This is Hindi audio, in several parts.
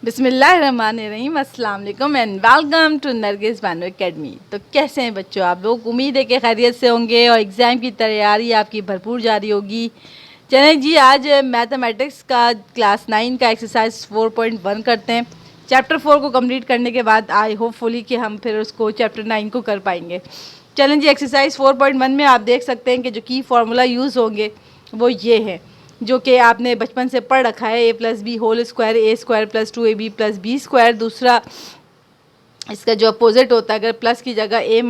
बिस्मिल्लाहिर्रहमानिर्रहीम, अस्सलाम वालेकुम and welcome to Nargis Bano academy. तो कैसे हैं बच्चों आप लोग? उम्मीद है कि खैरियत से होंगे और एग्ज़ाम की तैयारी आपकी भरपूर जारी होगी। चलें जी, आज मैथमेटिक्स का क्लास 9 का एक्सरसाइज 4.1 करते हैं। चैप्टर 4 को कंप्लीट करने के बाद आई होपफुली कि हम फिर उसको चैप्टर 9 को कर पाएंगे। चलें जी, एक्सरसाइज 4.1 में आप देख सकते हैं कि जो की फार्मूला यूज़ होंगे वो ये है, जो कि आपने बचपन से पढ़ रखा है। a+b² a² + 2ab + b²। दूसरा इसका जो अपोजिट होता है, अगर प्लस की जगह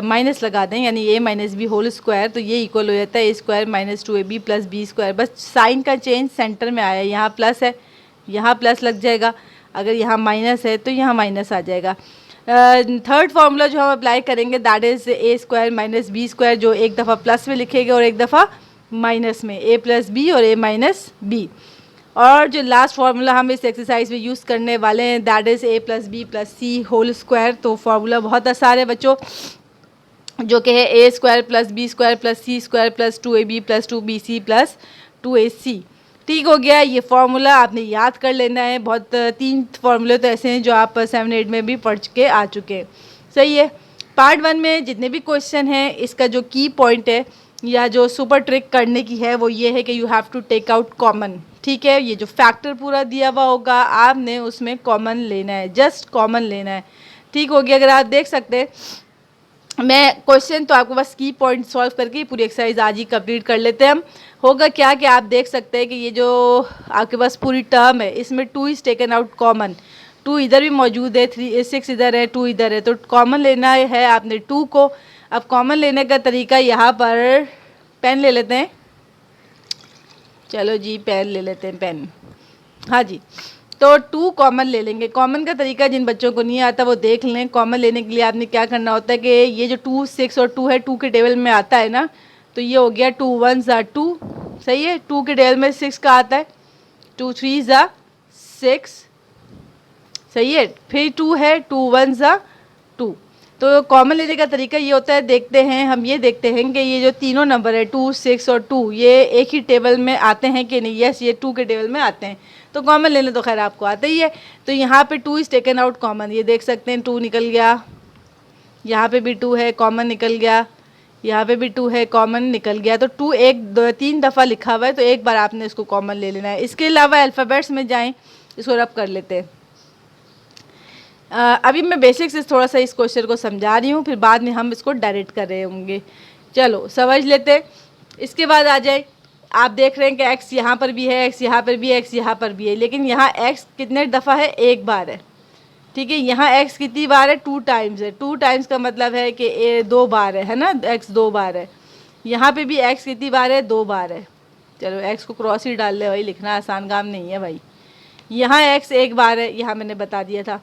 माइनस लगा दें यानी a-b² तो ये इक्वल हो जाता है a² - 2ab + b²। बस साइन का चेंज सेंटर में आया, यहाँ प्लस है यहाँ प्लस लग जाएगा, अगर यहाँ माइनस है तो यहाँ माइनस आ जाएगा। थर्ड फार्मूला जो हम अप्लाई करेंगे दैट इज़ a² - b², जो एक दफ़ा प्लस में लिखेंगे और एक दफ़ा माइनस में, a+b और a-b। और जो लास्ट फार्मूला हम इस एक्सरसाइज में यूज़ करने वाले हैं दैट इज़ a+b+c²। तो फार्मूला बहुत आसान है बच्चों, जो कि है a² + b² + c² + 2ab + 2bc + 2ac। ठीक हो गया, ये फार्मूला आपने याद कर लेना है। बहुत 3 फार्मूले तो ऐसे हैं जो आप 7-8 में भी पढ़ के आ चुके हैं। सही है। पार्ट 1 में जितने भी क्वेश्चन हैं, इसका जो की पॉइंट है या जो सुपर ट्रिक करने की है वो ये है कि you have to take out common. ठीक है, ये जो फैक्टर पूरा दिया हुआ होगा आपने उसमें कॉमन लेना है, जस्ट कॉमन लेना है। ठीक हो गया। अगर आप देख सकते हैं, मैं क्वेश्चन तो आपको बस की पॉइंट सॉल्व करके पूरी एक्सरसाइज आज ही कंप्लीट कर लेते हैं हम। होगा क्या कि आप देख सकते हैं कि ये जो आपके पास पूरी टर्म है इसमें 2 इज़ टेकन आउट कॉमन। 2 इधर भी मौजूद है, 6 इधर है, 2 इधर है, तो कॉमन लेना है आपने 2 को। अब कॉमन लेने का तरीका यहाँ पर पेन ले लेते हैं। चलो जी, पेन ले लेते हैं, पेन। हाँ जी, तो 2 कॉमन ले लेंगे। कॉमन का तरीका जिन बच्चों को नहीं आता वो देख लें। कॉमन लेने के लिए आपने क्या करना होता है कि ये जो 2, 6 और 2 है, 2 के टेबल में आता है ना, तो ये हो गया 2 1 ज़ा 2। सही है। 2 के टेबल में 6 का आता है, 2 3 ज़ा 6। सही है। फिर 2 है, 2 1 ज़ा 2। तो कॉमन लेने का तरीका ये होता है, देखते हैं हम, ये देखते हैं कि ये जो तीनों नंबर है 2 6 और 2 ये एक ही टेबल में आते हैं कि नहीं। यस, ये 2 के टेबल में आते हैं, तो कॉमन लेने तो खैर आपको आता ही है। तो यहाँ पे 2 इज़ टेकन आउट कॉमन, ये देख सकते हैं 2 निकल गया, यहाँ पे भी 2 है कॉमन निकल गया, यहाँ पे भी 2 है कॉमन निकल गया। तो 2 3 दफ़ा लिखा हुआ है, तो एक बार आपने इसको कॉमन ले लेना है। इसके अलावा अल्फ़ाबेट्स में जाएँ, इसको रब कर लेते हैं। अभी मैं बेसिक से थोड़ा सा इस क्वेश्चन को समझा रही हूँ, फिर बाद में हम इसको डायरेक्ट कर रहे होंगे। चलो समझ लेते। इसके बाद आ जाए, आप देख रहे हैं कि x यहाँ पर भी है, x यहाँ पर भी है, x यहाँ पर भी है, लेकिन यहाँ x कितने दफ़ा है? एक बार है। ठीक है, यहाँ x कितनी बार है? 2 टाइम्स है। 2 टाइम्स का मतलब है कि 2 बार है ना, x 2 बार है। यहाँ पे भी x कितनी बार है? 2 बार है। चलो x को क्रॉस ही डाल ले भाई, लिखना आसान काम नहीं है भाई। यहाँ x एक बार है, यहाँ मैंने बता दिया था।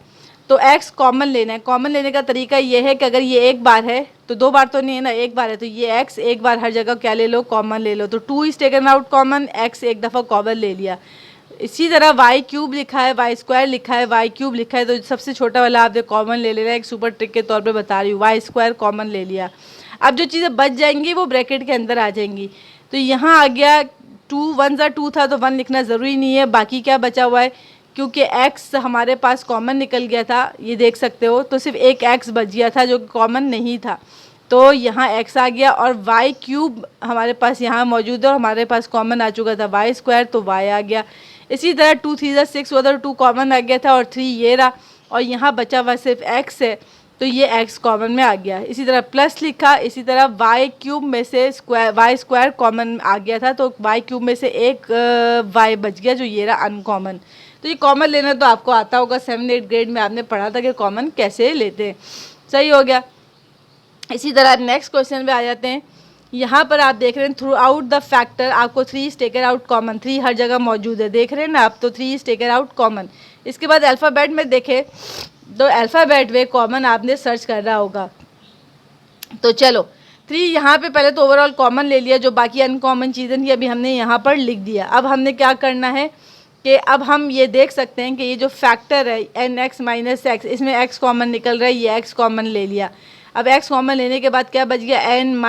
तो x कॉमन लेना है। कॉमन लेने का तरीका ये है कि अगर ये एक बार है तो 2 बार तो नहीं है ना, एक बार है, तो ये x एक बार हर जगह क्या ले लो? कॉमन ले लो। तो 2 is taken out common, x एक दफ़ा कॉमन ले लिया। इसी तरह y³ लिखा है, y² लिखा है, y³ लिखा है, तो सबसे छोटा वाला आपने कॉमन ले लेना है। एक सुपर ट्रिक के तौर पे बता रही हूँ, y² कॉमन ले लिया। अब जो चीज़ें बच जाएंगी वो ब्रैकेट के अंदर आ जाएंगी। तो यहाँ आ गया 2 1 ज़ा 2 था, तो 1 लिखना ज़रूरी नहीं है। बाकी क्या बचा हुआ है, क्योंकि x हमारे पास कॉमन निकल गया था, ये देख सकते हो, तो सिर्फ एक x बच गया था जो कॉमन नहीं था, तो यहाँ x आ गया। और y³ हमारे पास यहाँ मौजूद है और हमारे पास कॉमन आ चुका था y², तो y आ गया। इसी तरह 2 3 ज़ा 6 उधर 2 कॉमन आ गया था और 3 ये रहा, और यहाँ बचा हुआ सिर्फ x है, तो ये x कॉमन में आ गया। इसी तरह प्लस लिखा, इसी तरह y³ में से y² कॉमन आ गया था, तो y³ में से एक y बच गया, जो ये रहा अनकॉमन। तो ये कॉमन लेना तो आपको आता होगा, 7-8 ग्रेड में आपने पढ़ा था कि कॉमन कैसे लेते हैं। सही हो गया। इसी तरह नेक्स्ट क्वेश्चन पे आ जाते हैं। यहाँ पर आप देख रहे हैं थ्रू आउट द फैक्टर आपको 3 इज़ टेकन आउट कॉमन, 3 हर जगह मौजूद है, देख रहे हैं ना आप, तो 3 इज़ टेकन आउट कॉमन। इसके बाद अल्फ़ाबेट में देखें तो अल्फ़ाबेट में कॉमन आपने सर्च करना होगा। तो चलो 3 यहाँ पे पहले तो ओवरऑल कॉमन ले लिया, जो बाकी अनकॉमन चीज़ें थी अभी हमने यहाँ पर लिख दिया। अब हमने क्या करना है कि अब हम ये देख सकते हैं कि ये जो फैक्टर है nx - x, इसमें x कॉमन निकल रहा है, ये x कॉमन ले लिया। अब x कॉमन लेने के बाद क्या बच गया? n -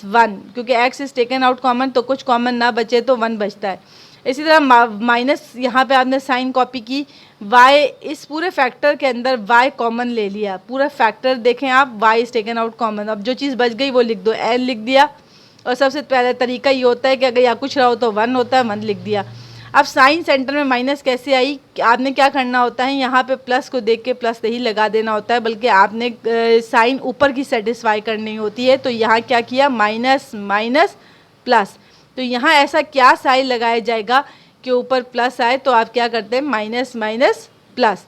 1, क्योंकि x is taken out common, तो कुछ कॉमन ना बचे तो 1 बचता है। इसी तरह माइनस, यहाँ पे आपने साइन कॉपी की, y इस पूरे फैक्टर के अंदर y कॉमन ले लिया, पूरा फैक्टर देखें आप, y is taken out common. अब जो चीज़ बच गई वो लिख दो, n लिख दिया। और सबसे पहले तरीका ये होता है कि अगर या कुछ रहा हो तो 1 होता है, 1 लिख दिया। अब साइन सेंटर में माइनस कैसे आई, आपने क्या करना होता है, यहाँ पे प्लस को देख के प्लस नहीं लगा देना होता है, बल्कि आपने साइन ऊपर की सेटिस्फाई करनी होती है। तो यहाँ क्या किया, माइनस माइनस प्लस। तो यहाँ ऐसा क्या साइन लगाया जाएगा कि ऊपर प्लस आए, तो आप क्या करते हैं, माइनस माइनस प्लस।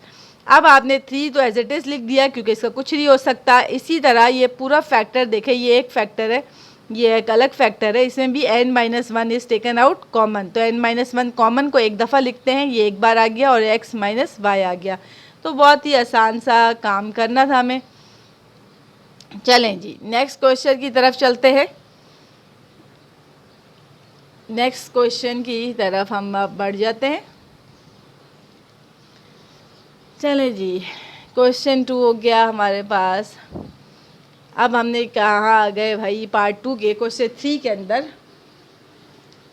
अब आपने 3 तो एज इट इज़ लिख दिया क्योंकि इसका कुछ नहीं हो सकता। इसी तरह ये पूरा फैक्टर देखें, ये एक फैक्टर है, ये एक अलग फैक्टर है, इसमें भी n-1 is taken out common. तो n-1 कॉमन को एक दफ़ा लिखते हैं, ये एक बार आ गया, और x माइनस वाई आ गया। तो बहुत ही आसान सा काम करना था हमें। चलें जी, नेक्स्ट क्वेश्चन की तरफ चलते हैं। नेक्स्ट क्वेश्चन की तरफ हम अब बढ़ जाते हैं। चलें जी, क्वेश्चन 2 हो गया हमारे पास। अब हमने कहाँ आ गए भाई, पार्ट 2 के क्वेश्चन 3 के अंदर।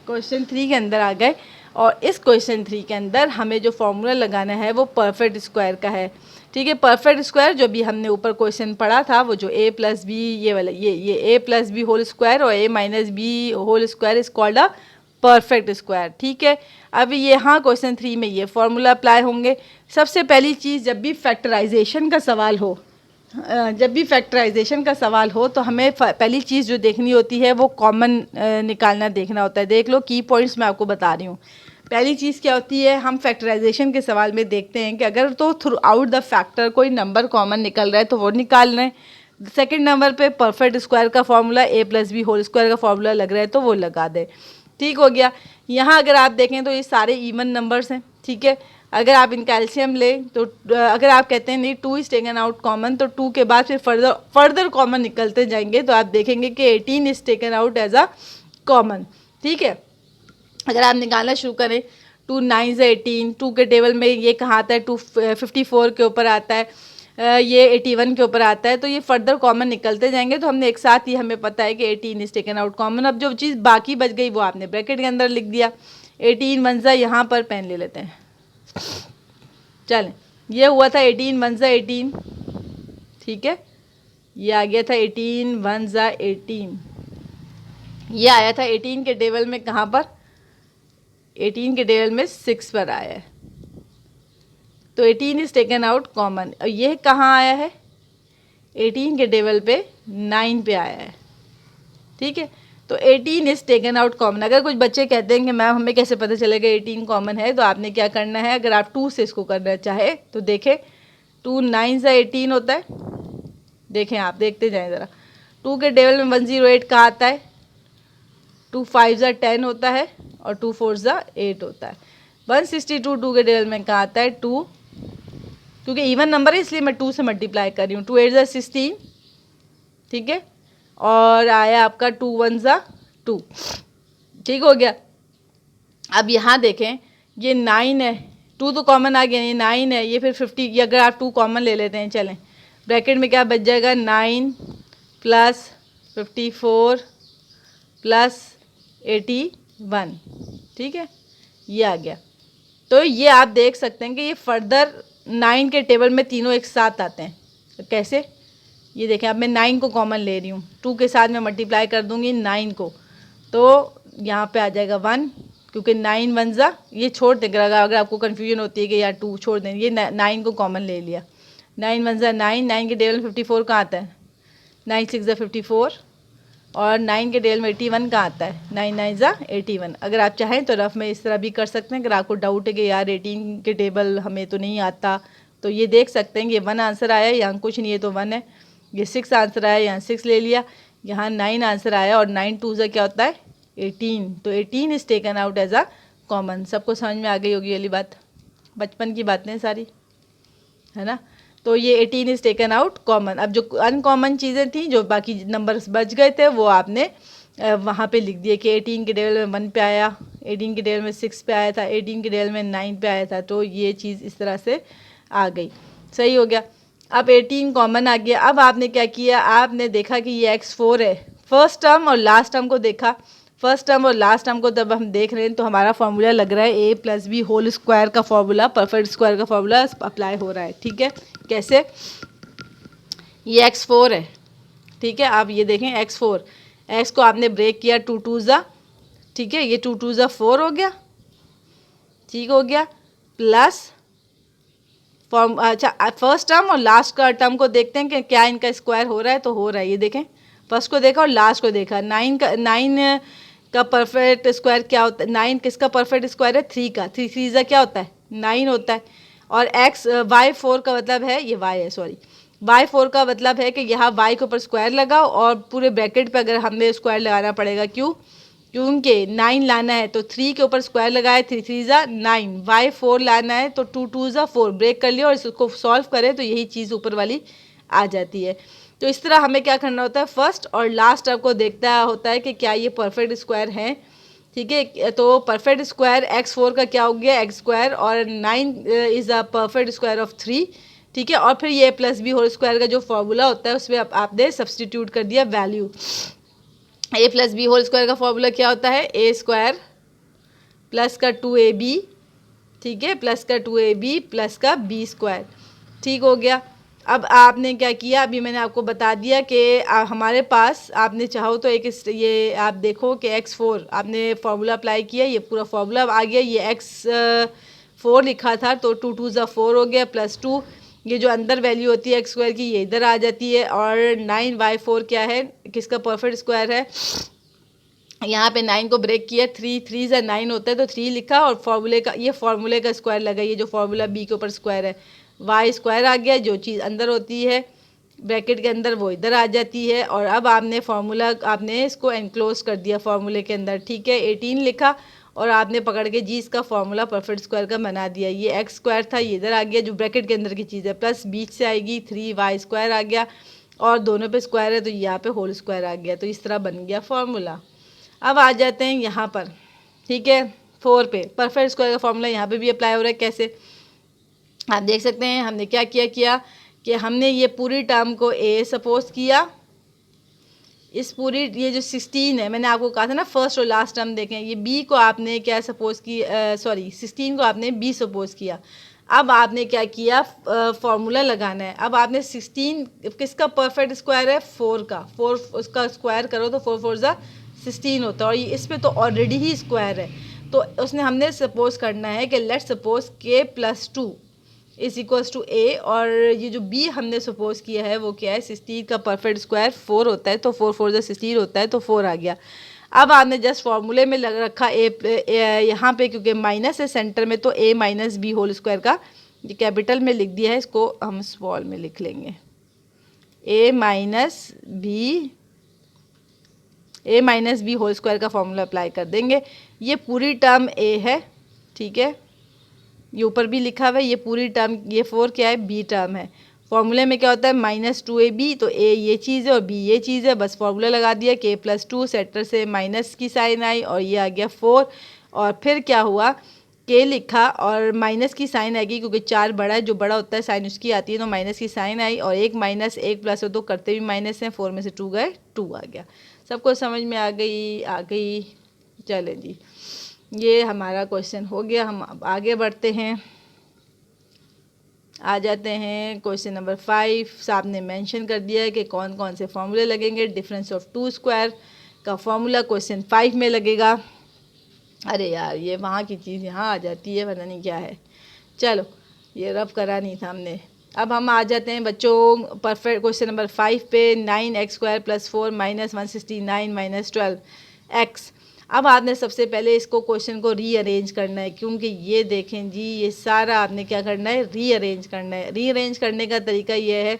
क्वेश्चन 3 के अंदर आ गए, और इस क्वेश्चन 3 के अंदर हमें जो फॉर्मूला लगाना है वो परफेक्ट स्क्वायर का है। ठीक है, परफेक्ट स्क्वायर जो भी हमने ऊपर क्वेश्चन पढ़ा था, वो जो a प्लस बी, ये वाला, ये a plus b whole square और a minus b whole square is called a perfect square. ठीक है, अब यहाँ क्वेश्चन 3 में ये फॉर्मूला अप्लाई होंगे। सबसे पहली चीज़, जब भी फैक्टराइजेशन का सवाल हो, तो हमें पहली चीज़ जो देखनी होती है वो कॉमन निकालना देखना होता है। देख लो, की पॉइंट्स मैं आपको बता रही हूँ। पहली चीज़ क्या होती है, हम फैक्टराइजेशन के सवाल में देखते हैं कि अगर तो थ्रू आउट द फैक्टर कोई नंबर कॉमन निकल रहा है तो वो निकाल रहे हैं। सेकंड नंबर पे परफेक्ट स्क्वायर का formula a plus b whole square का फॉर्मूला लग रहा है तो वो लगा दे। ठीक हो गया। यहाँ अगर आप देखें तो ये सारे इवन नंबर्स हैं। ठीक है, अगर आप इनका एलसीएम लें तो अगर आप कहते हैं नहीं 2 इज़ टेकन आउट कॉमन, तो 2 के बाद फिर फर्दर कॉमन निकलते जाएंगे, तो आप देखेंगे कि 18 is taken out as a common. ठीक है, अगर आप निकालना शुरू करें, 2 9 18, 2 के टेबल में ये कहाँ आता है, 254 के ऊपर आता है, ये 81 के ऊपर आता है, तो ये फर्दर कॉमन निकलते जाएंगे। तो हमने एक साथ ही हमें पता है कि 18 इज़ टेकन आउट कॉमन। अब जो चीज़ बाकी बच गई वो आपने ब्रैकेट के अंदर लिख दिया। 18 1 यहाँ पर पेन ले लेते हैं, चलें, ये हुआ था 18 1 18। ठीक है, ये आ गया था 18 1 18। ये आया था 18 के टेबल में, कहाँ पर, 18 के टेबल में 6 पर आया है, तो 18 इज़ टेकन आउट कॉमन। और ये कहाँ आया है, 18 के टेबल पे 9 पे आया है। ठीक है, तो 18 इज़ टेकन आउट कॉमन। अगर कुछ बच्चे कहते हैं कि मैम हमें कैसे पता चलेगा 18 कॉमन है, तो आपने क्या करना है, अगर आप 2 से इसको करना चाहे तो देखें, 2 9 18 होता है। देखें, आप देखते जाएं ज़रा, 2 के टेबल में 108 का आता है, 2 5 10 होता है, और 2 4 8 होता है। 162 2 के टेबल में कहाँ आता है, 2, क्योंकि इवन नंबर है इसलिए मैं 2 से मल्टीप्लाई कर रही हूँ। 2 8 16। ठीक है, और आया आपका 2 1 2। ठीक हो गया। अब यहाँ देखें, ये 9 है, 2 तो कॉमन आ गया, ये 9 है, ये फिर 50, ये अगर आप 2 कॉमन ले लेते हैं, चलें, ब्रैकेट में क्या बच जाएगा, 9 प्लस 54 प्लस 81। ठीक है, ये आ गया। तो ये आप देख सकते हैं कि ये फर्दर 9 के टेबल में तीनों एक साथ आते हैं। तो कैसे, ये देखें, अब मैं 9 को कॉमन ले रही हूँ, 2 के साथ मैं मल्टीप्लाई कर दूँगी 9 को, तो यहाँ पे आ जाएगा 1, क्योंकि 9 1 ये छोड़ दें, अगर आपको कन्फ्यूजन होती है कि यार 2 छोड़ दें, ये 9 को कॉमन ले लिया। 9 1 9, 9 के टेबल में 54 कहाँ आता है, 9 6 54, और 9 के टेबल में 81 कहाँ आता है, 9 9 81। अगर आप चाहें तो रफ में इस तरह भी कर सकते हैं। अगर आपको डाउट है कि यार 18 के टेबल हमें तो नहीं आता, तो ये देख सकते हैं कि 1 आंसर आया, यहाँ कुछ नहीं है तो 1 है। ये 6 आंसर आया, यहाँ 6 ले लिया, यहाँ 9 आंसर आया, और 9 2 क्या होता है, 18। तो 18 is taken out as a common. सबको समझ में आ गई होगी वाली बात, बचपन की बातें सारी, है ना। तो ये 18 इज़ टेकन आउट कॉमन। अब जो अनकॉमन चीज़ें थी, जो बाकी नंबर्स बच गए थे, वो आपने वहाँ पे लिख दिए कि 18 के टेबल में 1 पे आया, 18 के टेबल में 6 पे आया था, 18 के टेबल में 9 पे आया था, तो ये चीज़ इस तरह से आ गई। सही हो गया। अब 18 कॉमन आ गया। अब आपने क्या किया, आपने देखा कि ये x4 है, फर्स्ट टर्म और लास्ट टर्म को देखा, फर्स्ट टर्म और लास्ट टर्म को जब हम देख रहे हैं तो हमारा फार्मूला लग रहा है ए प्लस बी होल स्क्वायर का फार्मूला, परफेक्ट स्क्वायर का फार्मूला अप्लाई हो रहा है। ठीक है, कैसे? ये x4 है, ठीक है। आप ये देखें x4, x को आपने ब्रेक किया, 2 2 ज़ा, ठीक है, ये 2 2 ज़ा 4 हो गया, ठीक हो गया, प्लस फॉर्म, अच्छा फर्स्ट टर्म और लास्ट का टर्म को देखते हैं कि क्या इनका स्क्वायर हो रहा है। तो हो रहा है, ये देखें, फर्स्ट को देखा और लास्ट को देखा। 9 का परफेक्ट स्क्वायर क्या होता है? 9 किसका परफेक्ट स्क्वायर है? 3 का। 3 3 ज़ा क्या होता है? 9 होता है। और y4 का मतलब है, ये y है सॉरी, y4 का मतलब है कि यहाँ y के ऊपर स्क्वायर लगाओ और पूरे ब्रैकेट पे अगर हमें स्क्वायर लगाना पड़ेगा, क्यों? क्योंकि 9 लाना है तो 3 के ऊपर स्क्वायर लगाए, 3 3 ज़ा 9, y4 लाना है तो 2 2 ज़ा 4, ब्रेक कर लिया और इसको सॉल्व करें तो यही चीज़ ऊपर वाली आ जाती है। तो इस तरह हमें क्या करना होता है, फर्स्ट और लास्ट टर्म को देखता होता है कि क्या ये परफेक्ट स्क्वायर हैं। ठीक है, तो परफेक्ट स्क्वायर x4 का क्या हो गया? x स्क्वायर, और 9 is a perfect square of 3। ठीक है, और फिर ये प्लस बी होल स्क्वायर का जो फॉर्मूला होता है उसमें आपने सब्सटीट्यूट कर दिया वैल्यू। ए प्लस बी होल स्क्वायर का फॉर्मूला क्या होता है? ए स्क्वायर प्लस का 2ab, ठीक है, प्लस का 2ab प्लस का बी स्क्वायर। ठीक हो गया। अब आपने क्या किया, अभी मैंने आपको बता दिया कि हमारे पास, आपने चाहो तो एक ये आप देखो कि x4 आपने फार्मूला अप्लाई किया, ये पूरा फार्मूला आ गया। ये x4 लिखा था तो 2 2 ज़ा 4 हो गया, प्लस 2, ये जो अंदर वैल्यू होती है x स्क्वायर की ये इधर आ जाती है। और 9y4 क्या है, किसका परफेक्ट स्क्वायर है? यहाँ पे 9 को ब्रेक किया, 3 3 ज़ा 9 होता है तो 3 लिखा, और फार्मूले का, ये फार्मूले का स्क्वायर लगा, ये जो फार्मूला b के ऊपर स्क्वायर है, y स्क्वायर आ गया। जो चीज़ अंदर होती है ब्रैकेट के अंदर वो इधर आ जाती है। और अब आपने फार्मूला, आपने इसको एनक्लोज कर दिया फार्मूले के अंदर, ठीक है, 18 लिखा और आपने पकड़ के जी इसका फार्मूला परफेक्ट स्क्वायर का बना दिया। ये x स्क्वायर था, ये इधर आ गया जो ब्रैकेट के अंदर की चीज़ है, प्लस बीच से आएगी 3y स्क्वायर आ गया, और दोनों पे स्क्वायर है तो यहाँ पे होल स्क्वायर आ गया। तो इस तरह बन गया फार्मूला। अब आ जाते हैं यहाँ पर, ठीक है, 4 पे। परफेक्ट स्क्वायर का फॉर्मूला यहाँ पे भी अप्लाई हो रहा है। कैसे? आप देख सकते हैं हमने क्या किया कि हमने ये पूरी टर्म को a सपोज किया, इस पूरी, ये जो 16 है, मैंने आपको कहा था ना फर्स्ट और लास्ट टर्म देखें, ये b को आपने क्या सपोज की, सॉरी 16 को आपने b सपोज किया। अब आपने क्या किया, फार्मूला लगाना है। अब आपने 16 किसका परफेक्ट स्क्वायर है? 4 का, 4 उसका स्क्वायर करो तो 4 4 ज़ा 16 होता है, और ये इस पर तो ऑलरेडी ही स्क्वायर है। तो उसने हमने सपोज करना है कि let suppose k plus 2 is equals to a, और ये जो b हमने सपोज किया है वो क्या है? 16 का परफेक्ट स्क्वायर 4 होता है, तो 4 4 ज़ा 16 होता है, तो 4 आ गया। अब आपने जस्ट फार्मूले में लग रखा यहाँ पे, क्योंकि माइनस है सेंटर में, तो a minus b whole square का ये कैपिटल में लिख दिया है, इसको हम स्मॉल में लिख लेंगे। a minus b whole square का फॉर्मूला अप्लाई कर देंगे। ये पूरी टर्म a है, ठीक है, ये ऊपर भी लिखा हुआ है, ये पूरी टर्म, ये 4 क्या है? b टर्म है। फॉर्मूले में क्या होता है? माइनस 2ab, तो a ये चीज़ है और b ये चीज़ है, बस फॉर्मूला लगा दिया, k प्लस 2, सेंटर से माइनस की साइन आई और ये आ गया 4, और फिर क्या हुआ, k लिखा और माइनस की साइन आएगी क्योंकि 4 बड़ा है, जो बड़ा होता है साइन उसकी आती है, तो माइनस की साइन आई, और 1 माइनस 1 प्लस हो तो करते भी माइनस हैं, 4 में से 2 गए, 2 आ गया। सबको समझ में आ गई? चले जी, ये हमारा क्वेश्चन हो गया। हम अब आगे बढ़ते हैं, आ जाते हैं क्वेश्चन नंबर 5। साहब ने मेंशन कर दिया है कि कौन कौन से फॉर्मूले लगेंगे। डिफरेंस ऑफ 2 स्क्वायर का फॉर्मूला क्वेश्चन 5 में लगेगा। अरे यार, ये वहाँ की चीज़ यहाँ आ जाती है, पता नहीं क्या है। चलो, ये रब करा नहीं था हमने। अब हम आ जाते हैं बच्चों परफेक्ट क्वेश्चन नंबर 5 पे। 9x square plus 4 minus 169 minus 12x। अब आपने सबसे पहले इसको क्वेश्चन को रीअरेंज करना है, क्योंकि ये देखें जी, ये सारा आपने क्या करना है? रीअरेंज करना है। रीअरेंज करने का तरीका ये है,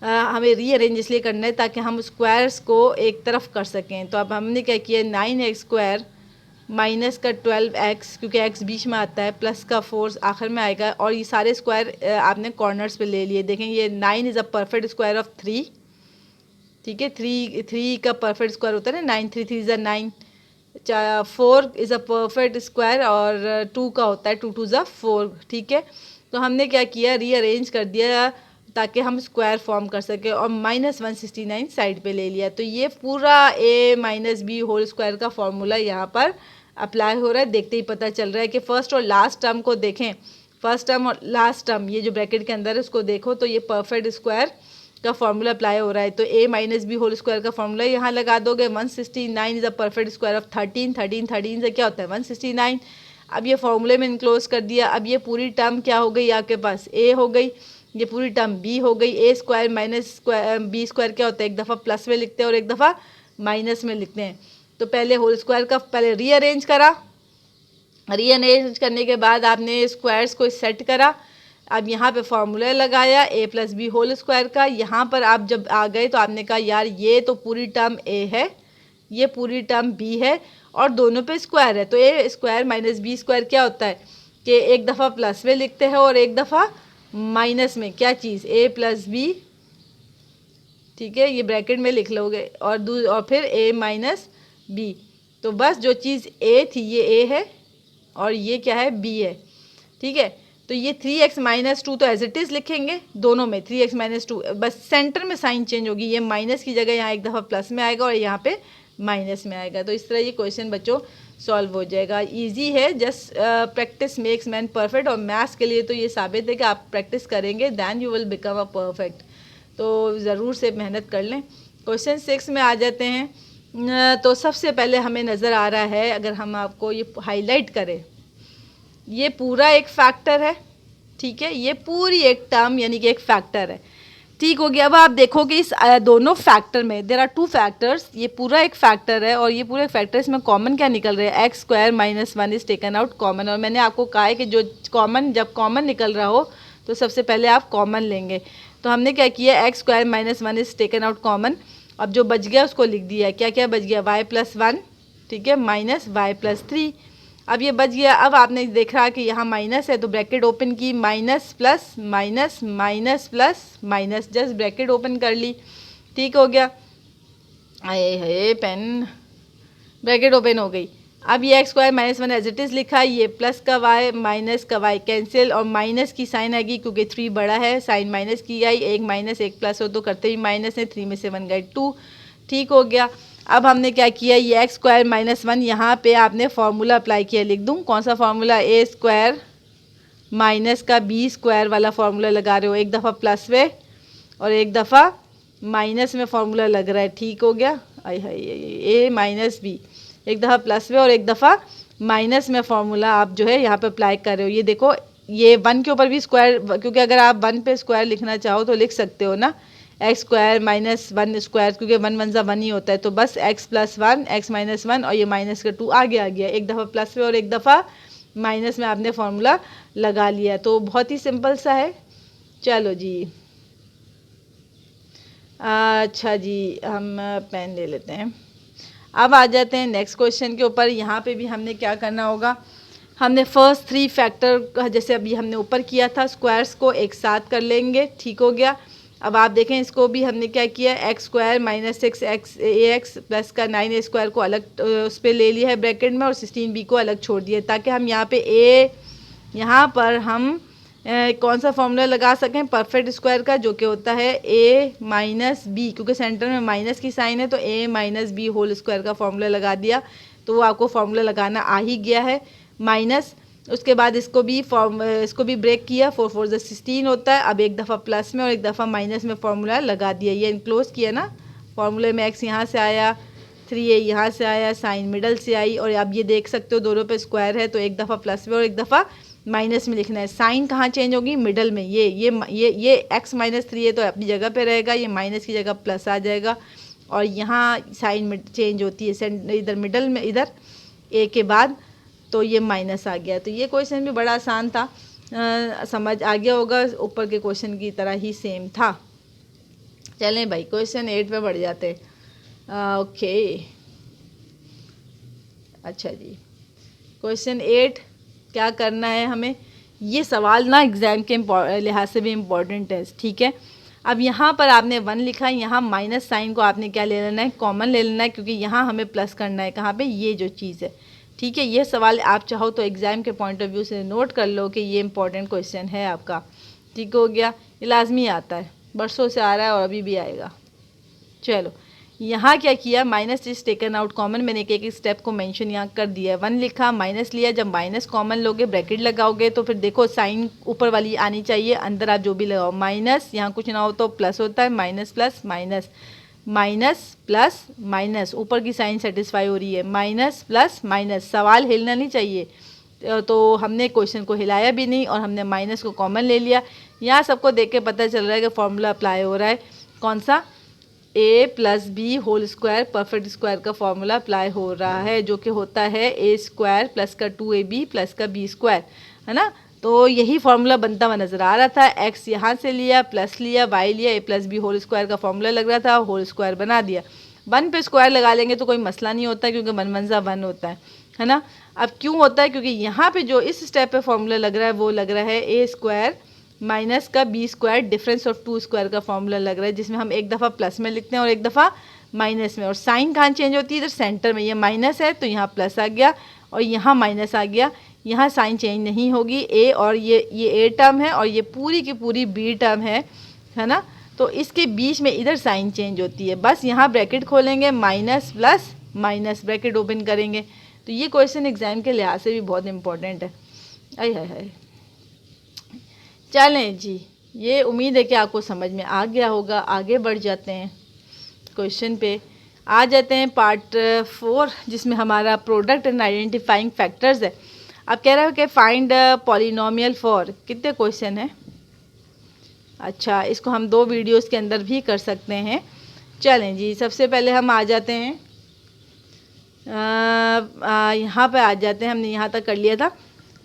हमें रीअरेंज इसलिए करना है ताकि हम स्क्वायर्स को एक तरफ कर सकें। तो अब हमने क्या किया, 9x स्क्वायर माइनस का 12x, क्योंकि x बीच में आता है, प्लस का 4 आखिर में आएगा, और ये सारे स्क्वायर आपने कॉर्नर्स पे ले लिए। देखें, ये 9 is a perfect square of 3, ठीक है, 3 का परफेक्ट स्क्वायर होता है ना, 9 3 3 ज़ा 9, 4 इज़ अ परफेक्ट स्क्वायर, और 2 का होता है 2 2 ज़ा 4, ठीक है। तो हमने क्या किया, रीअरेंज कर दिया ताकि हम स्क्वायर फॉर्म कर सकें, और -169 साइड पे ले लिया। तो ये पूरा a minus b whole square का फॉर्मूला यहाँ पर अप्लाई हो रहा है। देखते ही पता चल रहा है कि फर्स्ट और लास्ट टर्म को देखें, फर्स्ट टर्म और लास्ट टर्म ये जो ब्रैकेट के अंदर है उसको देखो, तो ये परफेक्ट स्क्वायर का फॉर्मूला अप्लाई हो रहा है। तो a minus b whole square का फॉर्मूला यहाँ लगा दोगे। 169 is a perfect square of 13, 13 से क्या होता है 169। अब ये फॉर्मूले में इनक्लोज कर दिया। अब ये पूरी टर्म क्या हो गई आपके पास, a हो गई, ये पूरी टर्म b हो गई। a square minus b square क्या होता है, एक दफ़ा प्लस में लिखते हैं और एक दफ़ा माइनस में लिखते हैं। तो पहले होल स्क्वायर का पहले रीअरेंज करा, रीअरेंज करने के बाद आपने स्क्वायर्स को सेट करा। अब यहाँ पे फॉर्मूला लगाया a plus b whole square का। यहाँ पर आप जब आ गए तो आपने कहा यार ये तो पूरी टर्म a है, ये पूरी टर्म b है और दोनों पे स्क्वायर है। तो a square minus b square क्या होता है कि एक दफ़ा प्लस में लिखते हैं और एक दफ़ा माइनस में, क्या चीज़ a प्लस बी, ठीक है, ये ब्रैकेट में लिख लोगे और फिर a माइनस बी। तो बस जो चीज़ a थी ये a है और ये क्या है b है, ठीक है। तो ये 3x माइनस 2 तो एज इट इज़ लिखेंगे दोनों में, 3x माइनस 2, बस सेंटर में साइन चेंज होगी, ये माइनस की जगह यहाँ एक दफ़ा प्लस में आएगा और यहाँ पे माइनस में आएगा। तो इस तरह ये क्वेश्चन बच्चों सॉल्व हो जाएगा। इजी है, just practice makes man perfect, और मैथ्स के लिए तो ये साबित है कि आप प्रैक्टिस करेंगे then you will become a perfect. तो ज़रूर से मेहनत कर लें। क्वेश्चन 6 में आ जाते हैं। तो सबसे पहले हमें नज़र आ रहा है, अगर हम आपको ये हाईलाइट करें, ये पूरा एक फैक्टर है, ठीक है, ये पूरी एक टर्म यानी कि एक फैक्टर है, ठीक हो गया। अब आप देखोगे इस दोनों फैक्टर में देयर आर टू फैक्टर्स, ये पूरा एक फैक्टर है और ये पूरा एक फैक्टर, इसमें कॉमन क्या निकल रहा है, x square minus 1 is taken out common. और मैंने आपको कहा है कि जो कॉमन, जब कॉमन निकल रहा हो तो सबसे पहले आप कॉमन लेंगे। तो हमने क्या किया, x square minus 1 is taken out common. अब जो बच गया उसको लिख दिया, क्या क्या बच गया, वाई प्लस 1, ठीक है, माइनस वाई प्लस 3। अब ये बच गया। अब आपने देख रहा कि यहाँ माइनस है तो ब्रैकेट ओपन की, minus plus minus minus plus minus, just bracket open कर ली, ठीक हो गया। आए है पेन, ब्रैकेट ओपन हो गई। अब ये x square minus 1 as it is लिखा, ये प्लस का वाई माइनस का वाई कैंसिल, और माइनस की साइन आएगी क्योंकि 3 बड़ा है, साइन माइनस की आई, एक माइनस एक प्लस हो तो करते ही माइनस है, 3 में से 1 गए 2, ठीक हो गया। अब हमने क्या किया, ये एक्स स्क्वायर माइनस 1 यहाँ पे आपने फार्मूला अप्लाई किया, लिख दूँ कौन सा फार्मूला, ए स्क्वायर माइनस का बी स्क्वायर वाला फार्मूला लगा रहे हो, एक दफ़ा प्लस में और एक दफ़ा माइनस में फार्मूला लग रहा है, ठीक हो गया। आई हाई ए माइनस बी, एक दफ़ा प्लस में और एक दफ़ा माइनस में फार्मूला आप जो है यहाँ पे अप्लाई कर रहे हो। ये देखो ये 1 के ऊपर भी स्क्वायर, क्योंकि अगर आप 1 पे स्क्वायर लिखना चाहो तो लिख सकते हो ना, एक्स स्क्वायर माइनस 1 स्क्वायर, क्योंकि 1 1 सा 1 ही होता है, तो बस एक्स प्लस 1 एक्स माइनस 1 और ये माइनस का 2 आगे आ गया, एक दफ़ा प्लस में और एक दफ़ा माइनस में आपने फार्मूला लगा लिया। तो बहुत ही सिंपल सा है। चलो जी, अच्छा जी, हम पेन ले लेते हैं। अब आ जाते हैं नेक्स्ट क्वेश्चन के ऊपर। यहाँ पे भी हमने क्या करना होगा, हमने फर्स्ट 3 फैक्टर जैसे अभी हमने ऊपर किया था, स्क्वायर्स को एक साथ कर लेंगे, ठीक हो गया। अब आप देखें इसको भी हमने क्या किया, एक्स स्क्वायर माइनस 6 एक्स ए एक्स प्लस का 9 ए स्क्वायर को अलग उस पर ले लिया है ब्रैकेट में, और 16 बी को अलग छोड़ दिया, ताकि हम यहाँ पे ए, यहाँ पर हम कौन सा फॉर्मूला लगा सकें, परफेक्ट स्क्वायर का, जो कि होता है ए माइनस बी, क्योंकि सेंटर में माइनस की साइन है तो ए माइनस बी होल स्क्वायर का फॉर्मूला लगा दिया। तो वो आपको फॉर्मूला लगाना आ ही गया है, माइनस, उसके बाद इसको भी ब्रेक किया, 4 4 16 होता है। अब एक दफ़ा प्लस में और एक दफ़ा माइनस में फार्मूला लगा दिया, ये इनक्लोज किया ना, फार्मूले में एक्स यहाँ से आया, 3a यहाँ से आया, साइन मिडल से आई, और अब ये देख सकते हो दोनों पे स्क्वायर है तो एक दफ़ा प्लस में और एक दफ़ा माइनस में लिखना है। साइन कहाँ चेंज होगी, मिडल में, ये एक्स माइनस 3 है तो अपनी जगह पे रहेगा, ये माइनस की जगह प्लस आ जाएगा, और यहाँ साइन चेंज होती है इधर मिडल में, इधर ए के बाद, तो ये माइनस आ गया। तो ये क्वेश्चन भी बड़ा आसान था, समझ आ गया होगा, ऊपर के क्वेश्चन की तरह ही सेम था। चलें भाई क्वेश्चन 8 पे बढ़ जाते। ओके, अच्छा जी, क्वेश्चन 8 क्या करना है हमें, ये सवाल ना एग्ज़ाम के लिहाज से भी इम्पॉर्टेंट है, ठीक है। अब यहाँ पर आपने 1 लिखा है, यहाँ माइनस साइन को आपने क्या ले लेना है, कॉमन ले लेना है, क्योंकि यहाँ हमें प्लस करना है, कहाँ पे, ये जो चीज़ है, ठीक है। ये सवाल आप चाहो तो एग्ज़ाम के पॉइंट ऑफ व्यू से नोट कर लो कि ये इंपॉर्टेंट क्वेश्चन है आपका, ठीक हो गया, ये लाजमी आता है, बरसों से आ रहा है और अभी भी आएगा। चलो यहाँ क्या किया, minus is taken out common, मैंने एक एक स्टेप को मेंशन यहाँ कर दिया है। 1 लिखा, माइनस लिया, जब माइनस कॉमन लोगे ब्रैकेट लगाओगे तो फिर देखो साइन ऊपर वाली आनी चाहिए, अंदर आप जो भी लगाओ माइनस, यहाँ कुछ ना हो तो प्लस होता है, minus plus minus, minus plus minus, ऊपर की साइन सेटिस्फाई हो रही है, माइनस प्लस माइनस, सवाल हिलना नहीं चाहिए, तो हमने क्वेश्चन को हिलाया भी नहीं और हमने माइनस को कॉमन ले लिया। यहाँ सबको देख के पता चल रहा है कि फॉर्मूला अप्लाई हो रहा है, कौन सा, a plus b whole square perfect square का फॉर्मूला अप्लाई हो रहा है, जो कि होता है a स्क्वायर प्लस का 2ab प्लस का b स्क्वायर, है ना। तो यही फॉर्मूला बनता हुआ नज़र आ रहा था, x यहाँ से लिया, प्लस लिया, y लिया, a plus b whole square का फॉर्मूला लग रहा था, होल स्क्वायर बना दिया। 1 पे स्क्वायर लगा लेंगे तो कोई मसला नहीं होता, क्योंकि 1 1 ज़ा 1 होता है ना। अब क्यों होता है, क्योंकि यहाँ पे जो इस स्टेप पे फॉर्मूला लग रहा है वो लग रहा है a स्क्वायर माइनस का b square difference of 2 square का फॉर्मूला लग रहा है, जिसमें हम एक दफ़ा प्लस में लिखते हैं और एक दफ़ा माइनस में, और साइन कहाँ चेंज होती है, इधर सेंटर में, ये माइनस है तो यहाँ प्लस आ गया और यहाँ माइनस आ गया, यहाँ साइन चेंज नहीं होगी, ए और ये ए टर्म है और ये पूरी की पूरी बी टर्म है ना। तो इसके बीच में इधर साइन चेंज होती है, बस यहाँ ब्रैकेट खोलेंगे, minus plus minus, bracket open करेंगे। तो ये क्वेश्चन एग्जाम के लिहाज से भी बहुत इंपॉर्टेंट है। आई हाय हाय, चलें जी, ये उम्मीद है कि आपको समझ में आ गया होगा। आगे बढ़ जाते हैं, क्वेश्चन पे आ जाते हैं, पार्ट 4, जिसमें हमारा प्रोडक्ट एंड आइडेंटिफाइंग फैक्टर्स है। अब कह रहे हो कि फाइंड पॉलिनोमियल फॉर, कितने क्वेश्चन हैं, अच्छा इसको हम 2 वीडियोस के अंदर भी कर सकते हैं। चलें जी, सबसे पहले हम आ जाते हैं, यहाँ पे आ जाते हैं, हमने यहाँ तक कर लिया था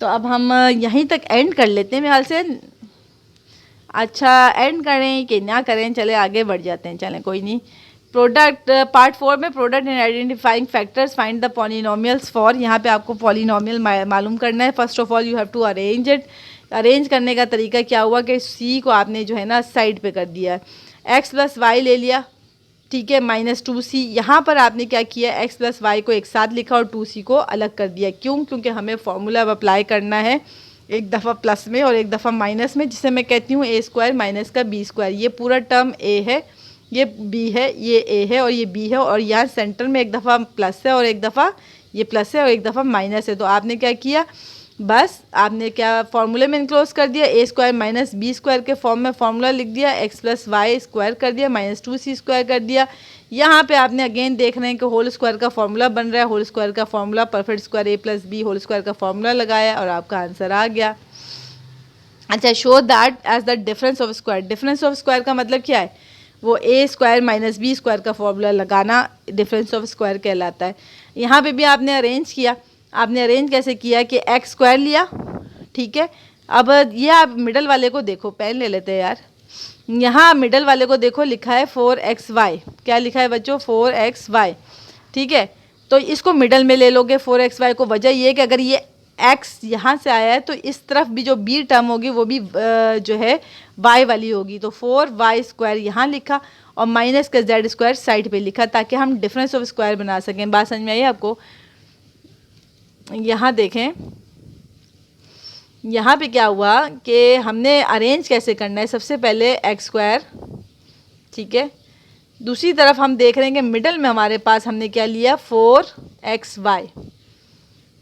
तो अब हम यहीं तक एंड कर लेते हैं मेरे ख्याल से। अच्छा एंड करें कि ना करें, चले आगे बढ़ जाते हैं, चलें कोई नहीं। प्रोडक्ट पार्ट 4 में product and identifying factors, find the polynomials for, यहाँ पे आपको पॉलिनोमियल मालूम करना है। First of all you have to arrange it. Arrange करने का तरीका क्या हुआ कि सी को आपने जो है ना साइड पे कर दिया, एक्स प्लस वाई ले लिया, ठीक है, माइनस 2c, यहाँ पर आपने क्या किया, x प्लस वाई को एक साथ लिखा और 2c को अलग कर दिया। क्यों, क्योंकि हमें फॉर्मूला अब अप्लाई करना है एक दफ़ा प्लस में और एक दफ़ा माइनस में, जिसे मैं कहती हूँ a स्क्वायर माइनस का b स्क्वायर। ये पूरा टर्म a है, ये b है, ये a है और ये b है, और यहाँ सेंटर में एक दफ़ा प्लस है और एक दफ़ा ये प्लस है और एक दफ़ा माइनस है। तो आपने क्या किया, बस आपने क्या फार्मूले में इनक्लोज कर दिया, a square minus b square के फॉर्म में फार्मूला लिख दिया, x प्लस वाई स्क्वायर कर दिया, माइनस 2c स्क्वायर कर दिया। यहाँ पे आपने अगेन देख रहे हैं कि होल स्क्वायर का फॉर्मूला बन रहा है, होल स्क्वायर का formula perfect square a plus b whole square का फॉर्मूला लगाया और आपका आंसर आ गया। अच्छा, show that as the difference of square. Difference of square का मतलब क्या है, वो a square minus b square का फॉर्मूला लगाना डिफरेंस ऑफ स्क्वायर कहलाता है। यहाँ पे भी आपने अरेंज किया, आपने अरेंज कैसे किया कि एक्स स्क्वायर लिया, ठीक है। अब ये आप मिडल वाले को देखो, पेन ले लेते हैं यार, यहाँ मिडल वाले को देखो, लिखा है 4xy, क्या लिखा है बच्चों, 4xy, ठीक है। तो इसको मिडल में ले लोगे 4xy को, वजह ये है कि अगर ये x यहाँ से आया है तो इस तरफ भी जो b टर्म होगी वो भी जो है y वाली होगी। तो 4y स्क्वायर यहाँ लिखा और माइनस का z स्क्वायर साइड पे लिखा, ताकि हम डिफरेंस ऑफ स्क्वायर बना सकें। बात समझ में आई आपको। यहाँ देखें, यहाँ पे क्या हुआ कि हमने अरेंज कैसे करना है, सबसे पहले एक्स स्क्वायर, ठीक है, दूसरी तरफ हम देख रहे हैं कि मिडल में हमारे पास हमने क्या लिया, 4xy,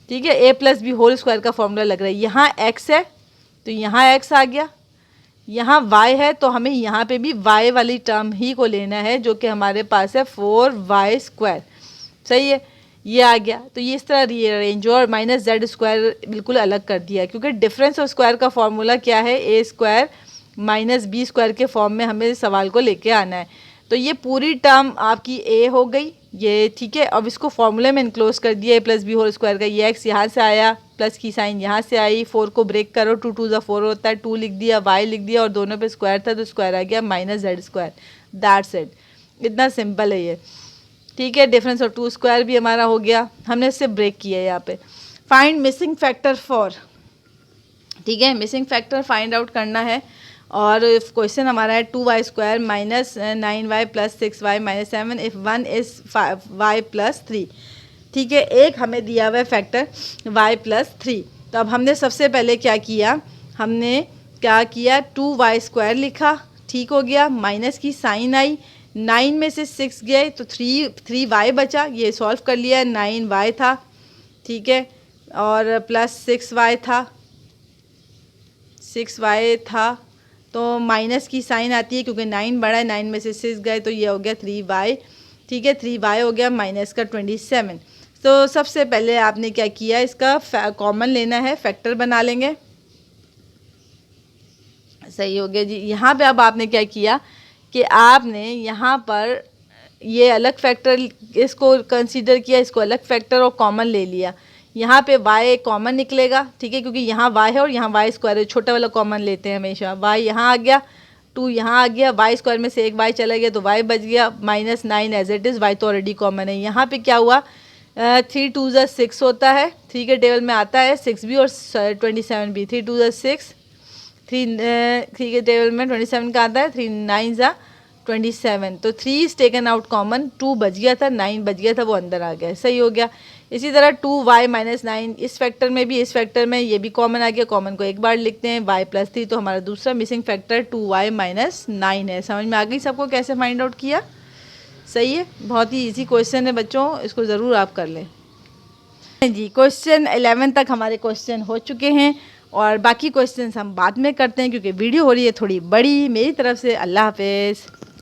ठीक है, a plus b whole square का फॉर्मूला लग रहा है। यहाँ x है तो यहाँ x आ गया, यहाँ y है तो हमें यहाँ पे भी y वाली टर्म ही को लेना है, जो कि हमारे पास है 4y स्क्वायर, सही है, ये आ गया। तो ये इस तरह रीअरेंज और माइनस z स्क्वायर बिल्कुल अलग कर दिया, क्योंकि डिफरेंस ऑफ स्क्वायर का फॉर्मूला क्या है, a square minus b square के फॉर्म में हमें सवाल को लेके आना है। तो ये पूरी टर्म आपकी a हो गई, ये ठीक है। अब इसको फॉर्मूले में इनक्लोज कर दिया, a plus b whole square का, ये x यहाँ से आया, प्लस की साइन यहाँ से आई, 4 को ब्रेक करो, 2 2 4 होता है, 2 लिख दिया, y लिख दिया और दोनों पे स्क्वायर था तो स्क्वायर आ गया minus z square, that's it. इतना सिंपल है ये, ठीक है। डिफरेंस ऑफ 2 स्क्वायर भी हमारा हो गया, हमने इससे ब्रेक किया है। यहाँ पे फाइंड मिसिंग फैक्टर फॉर, ठीक है, मिसिंग फैक्टर फाइंड आउट करना है। और क्वेश्चन हमारा है 2y square minus 9y plus 6y minus 7 if 1 is y plus 3, ठीक है। एक हमें दिया हुआ है फैक्टर y प्लस 3। तो अब हमने सबसे पहले क्या किया, हमने क्या किया, 2y² लिखा, ठीक हो गया, माइनस की साइन आई, 9 में से 6 गए तो 3y बचा, ये सॉल्व कर लिया, 9y था, ठीक है, और प्लस 6y था, तो माइनस की साइन आती है क्योंकि 9 बड़ा है, 9 में से 6 गए तो ये हो गया 3y, ठीक है, 3y हो गया माइनस का 27। तो सबसे पहले आपने क्या किया, इसका कॉमन लेना है, फैक्टर बना लेंगे, सही हो गया जी। यहाँ पे अब आपने क्या किया कि आपने यहाँ पर ये अलग फैक्टर इसको कंसीडर किया, इसको अलग फैक्टर और कॉमन ले लिया। यहाँ पे y कॉमन निकलेगा, ठीक है, क्योंकि यहाँ y है और यहाँ y² है, छोटा वाला कॉमन लेते हैं हमेशा। y यहाँ आ गया, 2 यहाँ आ गया, y² में से एक y चला गया तो y बच गया, -9 एज इट इज़, y तो ऑलरेडी कॉमन है। यहाँ पे क्या हुआ, 3 2 6 होता है, 3 के टेबल में आता है 6 भी और 27 भी, 3 2 6, 3 के टेबल में 27 का आता है, 3 9 27, तो 3 इज टेकन आउट कॉमन, 2 बच गया था, 9 बच गया था, वो अंदर आ गया, सही हो गया। इसी तरह 2y - 9 इस फैक्टर में भी, इस फैक्टर में ये भी कॉमन आ गया, कॉमन को एक बार लिखते हैं, y + 3, तो हमारा दूसरा मिसिंग फैक्टर 2y - 9 है। समझ में आ गई सबको कैसे फाइंड आउट किया, सही है, बहुत ही इजी क्वेश्चन है बच्चों, इसको ज़रूर आप कर लें जी। क्वेश्चन 11 तक हमारे क्वेश्चन हो चुके हैं और बाकी क्वेश्चंस हम बाद में करते हैं क्योंकि वीडियो हो रही है थोड़ी बड़ी। मेरी तरफ से अल्लाह हाफिज़।